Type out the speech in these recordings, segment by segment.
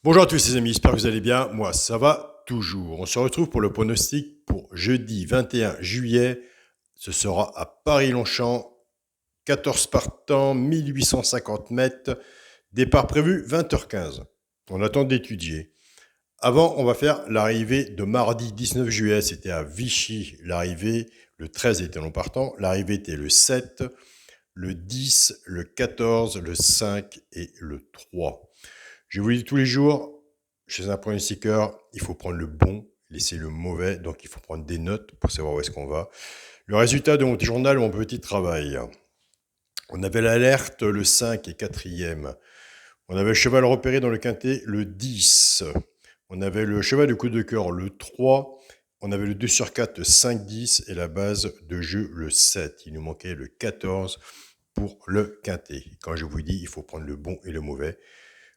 Bonjour à tous les amis, j'espère que vous allez bien. Moi, ça va toujours. On se retrouve pour le pronostic pour jeudi 21 juillet. Ce sera à Paris-Longchamp, 14 partants, 1850 mètres. Départ prévu 20h15. On attend d'étudier. Avant, on va faire l'arrivée de mardi 19 juillet. C'était à Vichy. L'arrivée, le 13 était non partant. L'arrivée était le 7, le 10, le 14, le 5 et le 3. Je vous le dis tous les jours, chez un pronostiqueur, il faut prendre le bon, laisser le mauvais, donc il faut prendre des notes pour savoir où est-ce qu'on va. Le résultat de mon petit journal, mon petit travail. On avait l'alerte, le 5 et 4e. On avait le cheval repéré dans le quintet, le 10. On avait le cheval de coup de cœur, le 3. On avait le 2 sur 4, 5, 10 et la base de jeu, le 7. Il nous manquait le 14 pour le quintet. Quand je vous dis, il faut prendre le bon et le mauvais.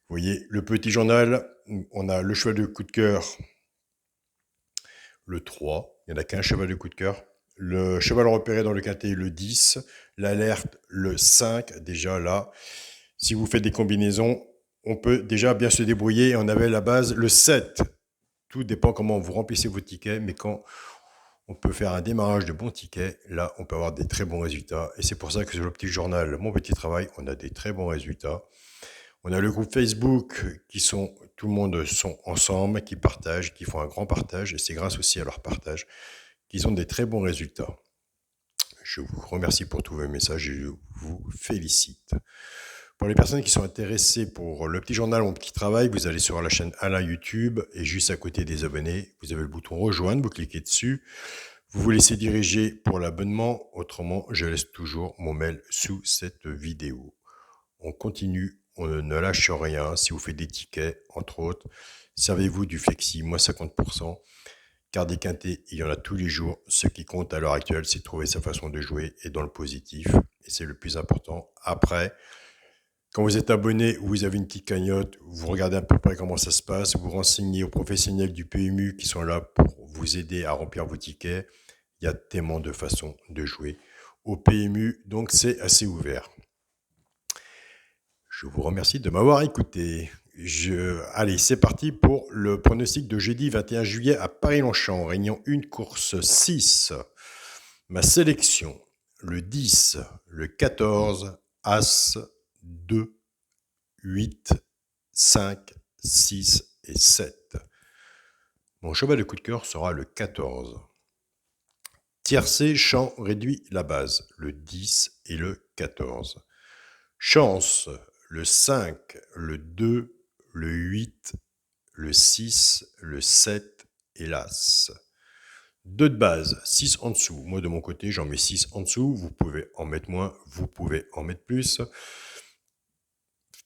Vous voyez, le petit journal, on a le cheval de coup de cœur, le 3. Il n'y en a qu'un cheval de coup de cœur. Le cheval repéré dans le quintet, le 10. L'alerte, le 5. Déjà là, si vous faites des combinaisons, on peut déjà bien se débrouiller. Et on avait la base, le 7. Tout dépend comment vous remplissez vos tickets, mais quand on peut faire un démarrage de bons tickets, là, on peut avoir des très bons résultats. Et c'est pour ça que sur le petit journal, mon petit travail, on a des très bons résultats. On a le groupe Facebook tout le monde sont ensemble, qui partagent, qui font un grand partage, et c'est grâce aussi à leur partage qu'ils ont des très bons résultats. Je vous remercie pour tous vos messages et je vous félicite. Pour les personnes qui sont intéressées pour le petit journal, mon petit travail, vous allez sur la chaîne Alain YouTube et juste à côté des abonnés, vous avez le bouton rejoindre, vous cliquez dessus. Vous vous laissez diriger pour l'abonnement, autrement je laisse toujours mon mail sous cette vidéo. On continue, on ne lâche rien. Si vous faites des tickets, entre autres, servez-vous du flexi, moins 50%. Car des quintés, il y en a tous les jours. Ce qui compte à l'heure actuelle, c'est trouver sa façon de jouer et dans le positif. Et c'est le plus important. Après, quand vous êtes abonné ou vous avez une petite cagnotte, vous regardez à peu près comment ça se passe, vous renseignez aux professionnels du PMU qui sont là pour vous aider à remplir vos tickets. Il y a tellement de façons de jouer au PMU, donc c'est assez ouvert. Je vous remercie de m'avoir écouté. Allez, c'est parti pour le pronostic de jeudi 21 juillet à Paris-Longchamp, réunion 1, course 6. Ma sélection, le 10, le 14, As, 2, 8, 5, 6 et 7. Mon cheval de coup de cœur sera le 14. Tiercé, champ réduit la base, le 10 et le 14. Chance, le 5, le 2, le 8, le 6, le 7 et l'As. 2 de base, 6 en dessous. Moi, de mon côté, j'en mets 6 en dessous. Vous pouvez en mettre moins, vous pouvez en mettre plus.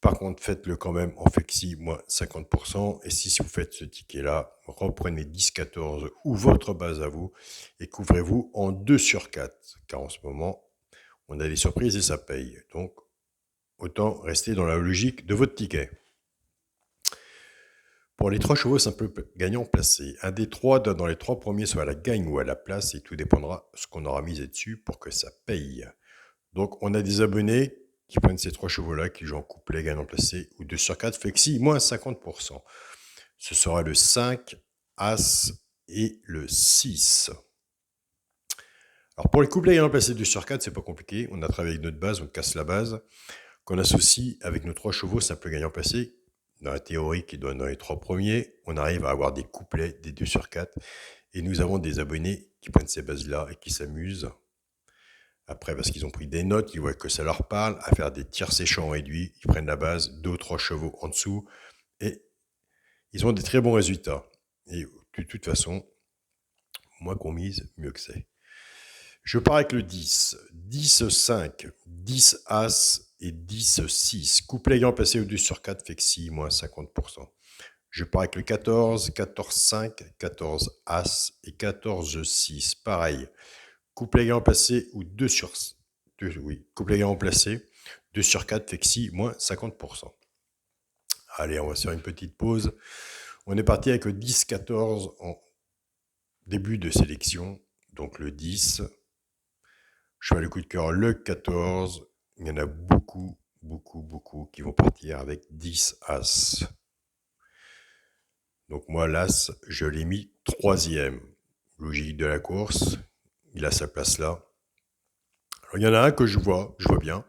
Par contre, faites-le quand même en flexi, moins 50%. Et si vous faites ce ticket-là, reprenez 10, 14 ou votre base à vous et couvrez-vous en 2 sur 4. Car en ce moment, on a des surprises et ça paye. Donc, autant rester dans la logique de votre ticket. Pour les 3 chevaux simple gagnants placés, un des 3 dans les 3 premiers soit à la gagne ou à la place et tout dépendra de ce qu'on aura misé dessus pour que ça paye. Donc on a des abonnés qui prennent ces 3 chevaux-là, qui jouent en couplet gagnant placé ou 2 sur 4 flexi, moins 50%. Ce sera le 5, As et le 6. Alors pour les couplets gagnant placé 2 sur 4, c'est pas compliqué. On a travaillé avec notre base, on casse la base, qu'on associe avec nos 3 chevaux simple gagnant placé. Dans la théorie qui donne dans les 3 premiers, on arrive à avoir des couplets des 2 sur 4. Et nous avons des abonnés qui prennent ces bases-là et qui s'amusent. Après, parce qu'ils ont pris des notes, ils voient que ça leur parle, à faire des tirs séchants réduits. Ils prennent la base, 2 ou 3 chevaux en dessous. Et ils ont des très bons résultats. Et de toute façon, moins qu'on mise, mieux que c'est. Je pars avec le 10. 10, 5, 10 As et 10, 6. Couplet ayant passé au 2 sur 4, flexi, moins 50%. Je pars avec le 14, 14, 5, 14 As et 14, 6. Pareil. Couplet ayant passé ou 2 sur 2, oui, couplet ayant placé, 2 sur 4, flexi, moins 50%. Allez, on va faire une petite pause. On est parti avec le 10, 14 en début de sélection. Donc le 10. Cheval de coup de cœur, le 14. Il y en a beaucoup qui vont partir avec 10 As. Donc moi, l'As, je l'ai mis troisième. Logique de la course, il a sa place là. Alors, il y en a un que je vois bien.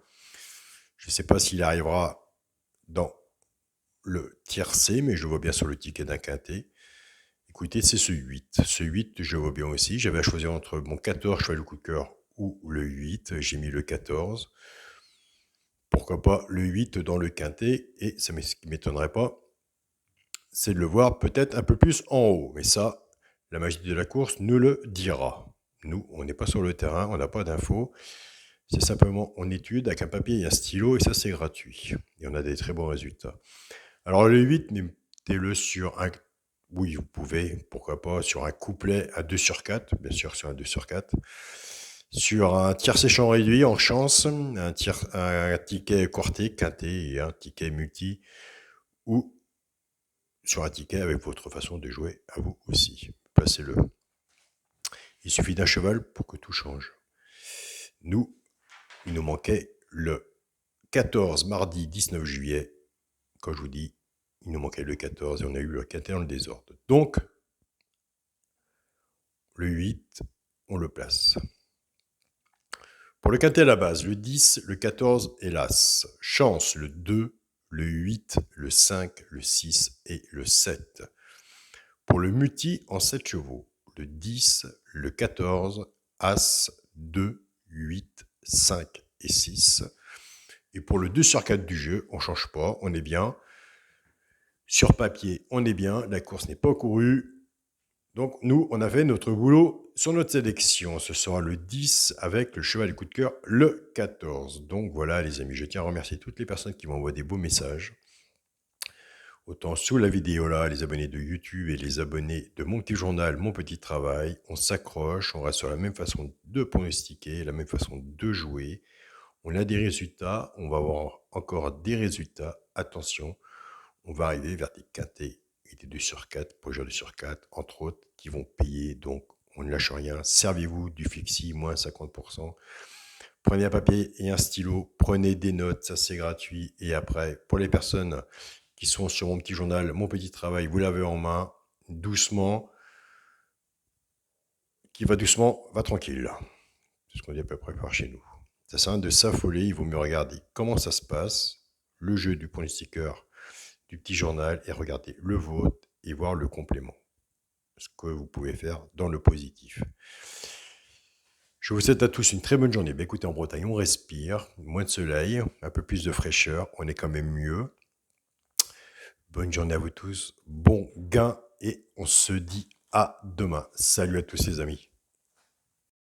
Je ne sais pas s'il arrivera dans le tiercé, mais je le vois bien sur le ticket d'un quintet. Écoutez, c'est ce 8. Ce 8, je le vois bien aussi. J'avais à choisir entre mon 14, cheval de coup de cœur, ou le 8. J'ai mis le 14. Pourquoi pas le 8 dans le quintet. Et ce qui ne m'étonnerait pas, c'est de le voir peut-être un peu plus en haut. Mais ça, la magie de la course nous le dira. Nous, on n'est pas sur le terrain, on n'a pas d'infos. C'est simplement en étude avec un papier et un stylo, et ça, c'est gratuit. Et on a des très bons résultats. Alors, le 8, mettez-le sur un... Oui, vous pouvez, pourquoi pas, sur un couplet à 2 sur 4, bien sûr, sur un 2 sur 4. Sur un tiercé champ réduit en chance, un ticket quarté, quinté et un ticket multi, ou sur un ticket avec votre façon de jouer à vous aussi. Placez-le. Il suffit d'un cheval pour que tout change. Nous, il nous manquait le 14, mardi 19 juillet. Quand je vous dis, il nous manquait le 14 et on a eu le quintet dans le désordre. Donc, le 8, on le place. Pour le quintet à la base, le 10, le 14 et l'As. Chance, le 2, le 8, le 5, le 6 et le 7. Pour le multi en 7 chevaux, le 10, le 14, As, 2, 8, 5 et 6. Et pour le 2 sur 4 du jeu, on ne change pas, on est bien. Sur papier, on est bien, la course n'est pas courue. Donc nous, on a fait notre boulot sur notre sélection. Ce sera le 10 avec le cheval de coup de cœur, le 14. Donc voilà les amis, je tiens à remercier toutes les personnes qui m'envoient des beaux messages. Autant sous la vidéo là, les abonnés de YouTube et les abonnés de mon petit journal, mon petit travail. On s'accroche, on reste sur la même façon de pronostiquer, la même façon de jouer. On a des résultats, on va avoir encore des résultats. Attention, on va arriver vers des quintés et des 2 sur 4, pour jouer 2 sur 4, entre autres, qui vont payer. Donc, on ne lâche rien. Servez-vous du Fixie, moins 50%. Prenez un papier et un stylo. Prenez des notes, ça c'est gratuit. Et après, pour les personnes qui sont sur mon petit journal, mon petit travail, vous l'avez en main, doucement. Qui va doucement, va tranquille. C'est ce qu'on dit à peu près par chez nous. Ça sert à rien de s'affoler, il vaut mieux regarder comment ça se passe, le jeu du pronostiqueur, du petit journal, et regarder le vôtre et voir le complément. Ce que vous pouvez faire dans le positif. Je vous souhaite à tous une très bonne journée. Ben, écoutez, en Bretagne, on respire, moins de soleil, un peu plus de fraîcheur, on est quand même mieux. Bonne journée à vous tous, bon gain, et on se dit à demain. Salut à tous les amis.